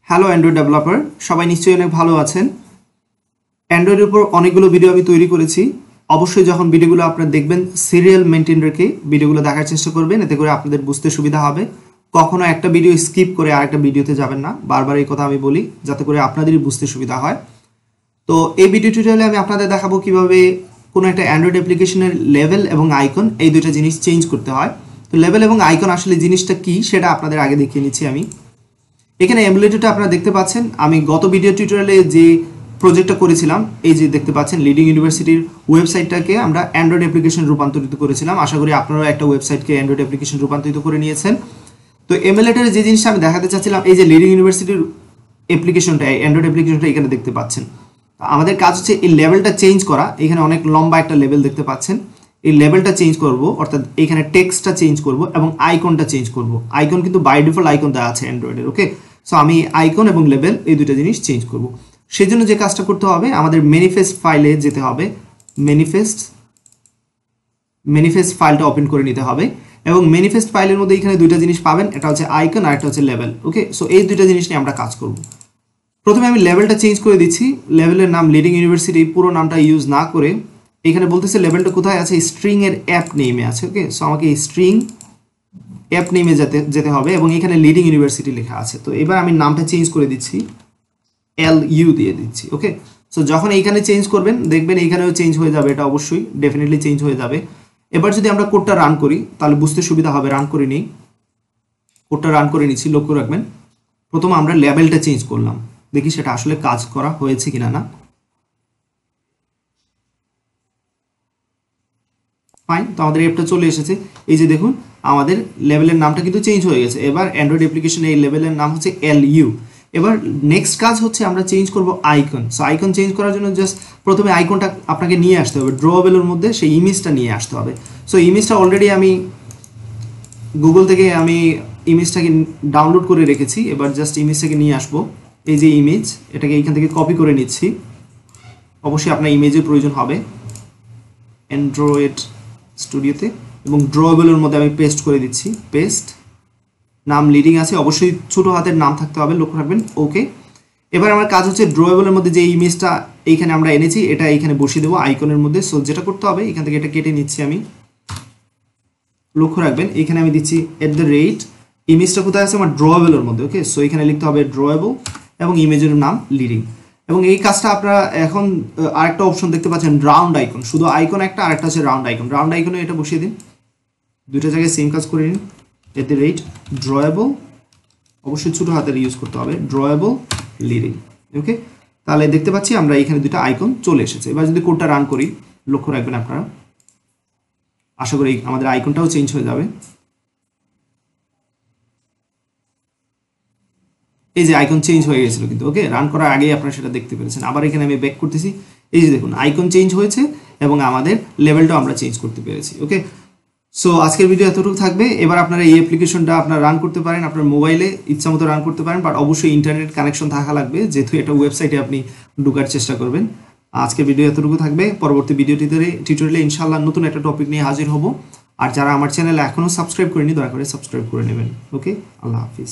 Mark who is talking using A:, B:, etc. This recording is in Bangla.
A: হ্যালো অ্যান্ড্রয়েড ডেভেলপার, সবাই নিশ্চয়ই অনেক ভালো আছেন। অ্যান্ড্রয়েডের উপর অনেকগুলো ভিডিও আমি তৈরি করেছি। অবশ্যই যখন ভিডিওগুলো আপনারা দেখবেন সিরিয়াল মেনটেন রেখে ভিডিওগুলো দেখার চেষ্টা করবেন, এতে করে আপনাদের বুঝতে সুবিধা হবে। কখনো একটা ভিডিও স্কিপ করে আরেকটা ভিডিওতে যাবেন না, বারবার এই কথা আমি বলি, যাতে করে আপনাদেরই বুঝতে সুবিধা হয়। তো এই ভিডিও টিউটোরিয়ালে আমি আপনাদের দেখাবো কিভাবে কোনো একটা অ্যান্ড্রয়েড অ্যাপ্লিকেশনের লেভেল এবং আইকন এই দুইটা জিনিস চেঞ্জ করতে হয়। তো লেভেল এবং আইকন আসলে জিনিসটা কি সেটা আপনাদের আগে দেখিয়ে নিচ্ছি আমি। এখানে এমুলেটরটা আপনারা দেখতে পাচ্ছেন, আমি গত ভিডিও টিউটোরিয়ালে যে প্রজেক্টটা করেছিলাম, এই যে দেখতে পাচ্ছেন লিডিং ইউনিভার্সিটির ওয়েবসাইটটাকে আমরা অ্যান্ড্রয়েড অ্যাপ্লিকেশন রূপান্তরিত করেছিলাম। আশা করি আপনারা একটা ওয়েবসাইটকে অ্যান্ড্রয়েড অ্যাপ্লিকেশন রূপান্তরিত করে নিয়েছেন। তো এমুলেটরের যে জিনিসটা আমি দেখাতে চাচ্ছিলাম, এই যে লিডিং ইউনিভার্সিটির অ্যাপ্লিকেশনটা, অ্যান্ড্রয়েড অ্যাপ্লিকেশনটা এখানে দেখতে পাচ্ছেন। আমাদের কাজ হচ্ছে এই লেভেলটা চেঞ্জ করা। এখানে অনেক লম্বা একটা লেভেল দেখতে পাচ্ছেন, এই লেভেলটা চেঞ্জ করব, অর্থাৎ এখানে টেক্সটটা চেঞ্জ করব এবং আইকনটা চেঞ্জ করব। আইকন কিন্তু বাই ডিফল্ট আইকন দেওয়া আছে অ্যান্ড্রয়েডের, ওকে। সো আমি আইকন এবং লেভেল এই দুটো জিনিস চেঞ্জ করব। সেই জন্য যে কাজটা করতে হবে, আমাদের ম্যানিফেস্ট ফাইলে যেতে হবে। ম্যানিফেস্ট ফাইলটা ওপেন করে নিতে হবে এবং ম্যানিফেস্ট ফাইলের মধ্যে এখানে দুইটা জিনিস পাবেন, এটা হচ্ছে আইকন আর একটা হচ্ছে লেভেল, ওকে। সো এই দুইটা জিনিস নিয়ে আমরা কাজ করব। প্রথমে আমি লেভেলটা চেঞ্জ করে দিচ্ছি। লেভেলের নাম লিডিং ইউনিভার্সিটি, পুরো নামটা ইউজ না করে এখানে বলতেছে লেভেলটা কোথায় আছে, স্ট্রিং এর অ্যাপ নেমে আছে, ওকে। সো আমাকে স্ট্রিং অ্যাপ নেমে যেতে হবে এবং এখানে লিডিং ইউনিভার্সিটি লেখা আছে। তো এবার আমি নামটা চেঞ্জ করে দিচ্ছি, LU দিয়ে দিচ্ছি, ওকে। সো যখন এইখানে চেঞ্জ করবেন দেখবেন এইখানেও চেঞ্জ হয়ে যাবে, এটা অবশ্যই ডেফিনেটলি চেঞ্জ হয়ে যাবে। এবার যদি আমরা কোডটা রান করি তাহলে বুঝতে সুবিধা হবে। রান করে নিই, কোডটা রান করে নিচ্ছি। লক্ষ্য রাখবেন, প্রথমে আমরা লেভেলটা চেঞ্জ করলাম, দেখি সেটা আসলে কাজ করা হয়েছে কিনা। না, ফাইন। তো আমাদের অ্যাপটা চলে এসেছে। এই যে দেখুন, আমাদের লেভেলের নামটা কিন্তু চেঞ্জ হয়ে গেছে। এবার অ্যান্ড্রয়েড অ্যাপ্লিকেশনে এই লেভেলের নাম হচ্ছে LU। এবার নেক্সট কাজ হচ্ছে আমরা চেঞ্জ করব আইকন। সো আইকন চেঞ্জ করার জন্য জাস্ট প্রথমে আইকনটা আপনাকে নিয়ে আসতে হবে, ড্রওয়েবলের মধ্যে সেই ইমেজটা নিয়ে আসতে হবে। সো ইমেজটা অলরেডি আমি গুগল থেকে আমি ইমেজটাকে ডাউনলোড করে রেখেছি। এবার জাস্ট ইমেজটাকে নিয়ে আসবো। এই যে ইমেজ, এটাকে এইখান থেকে কপি করে নিচ্ছি। অবশ্যই আপনার ইমেজের প্রয়োজন হবে অ্যান্ড্রয়েড স্টুডিওতে, এবং ড্রওয়েবলের মধ্যে আমি পেস্ট করে দিচ্ছি। পেস্ট, নাম লিডিং আছে, অবশ্যই ছোট হাতের নাম থাকতে হবে, লক্ষ্য রাখবেন, ওকে। এবার আমার কাজ হচ্ছে ড্রওয়েবলের মধ্যে যে ইমেজটা এইখানে আমরা এনেছি এটা এইখানে বসিয়ে দেবো আইকনের মধ্যে। সো যেটা করতে হবে, এখান থেকে এটা কেটে নিচ্ছি আমি। লক্ষ্য রাখবেন, এখানে আমি দিচ্ছি @ ইমেজটা কোথায় আছে, আমার ড্রওয়েবলের মধ্যে, ওকে। সো এখানে লিখতে হবে ড্রওয়েবল এবং ইমেজের নাম লিডিং। এবং এই কাজটা আপনারা এখন আরেকটা অপশন দেখতে পাচ্ছেন, রাউন্ড আইকন। শুধু আইকন একটা, আরেকটা হচ্ছে রাউন্ড আইকন। রাউন্ড আইকনে এটা বসিয়ে দিন, দুইটা জায়গায় সেম কাজ করে নিন। @ ড্রওয়েবল, অবশ্যই ছোট হাতের ইউজ করতে হবে, ড্রওয়েবল লিডিং, ওকে। তাহলে দেখতে পাচ্ছি আমরা এখানে দুটো আইকন চলে এসেছে। এবার যদি কোডটা রান করি, লক্ষ্য রাখবেন আপনারা, আশা করি আমাদের আইকনটাও চেঞ্জ হয়ে যাবে। এই যে আইকন চেঞ্জ হয়ে গেছিল কিন্তু, ওকে। রান করার আগেই আপনারা সেটা দেখতে পেরেছেন। আবার এখানে আমি ব্যাক করতেছি, এই যে দেখুন আইকন চেঞ্জ হয়েছে এবং আমাদের লেভেলটাও আমরা চেঞ্জ করতে পেরেছি, ওকে। সো আজকের ভিডিও এতটুকু থাকবে। এবার আপনারা এই অ্যাপ্লিকেশনটা আপনারা রান করতে পারেন, আপনার মোবাইলে ইচ্ছা মতো রান করতে পারেন, বাট অবশ্যই ইন্টারনেট কানেকশন থাকা লাগবে, যেহেতু এটা ওয়েবসাইটে আপনি ঢোকার চেষ্টা করবেন। আজকের ভিডিও এতটুকু থাকবে। পরবর্তী ভিডিও টিউটোরিয়ালে ইনশাআল্লাহ নতুন একটা টপিক নিয়ে হাজির হব। আর যারা আমার চ্যানেলে এখনও সাবস্ক্রাইব করেনি, দয়া করে সাবস্ক্রাইব করে নেবেন, ওকে। আল্লাহ হাফিজ।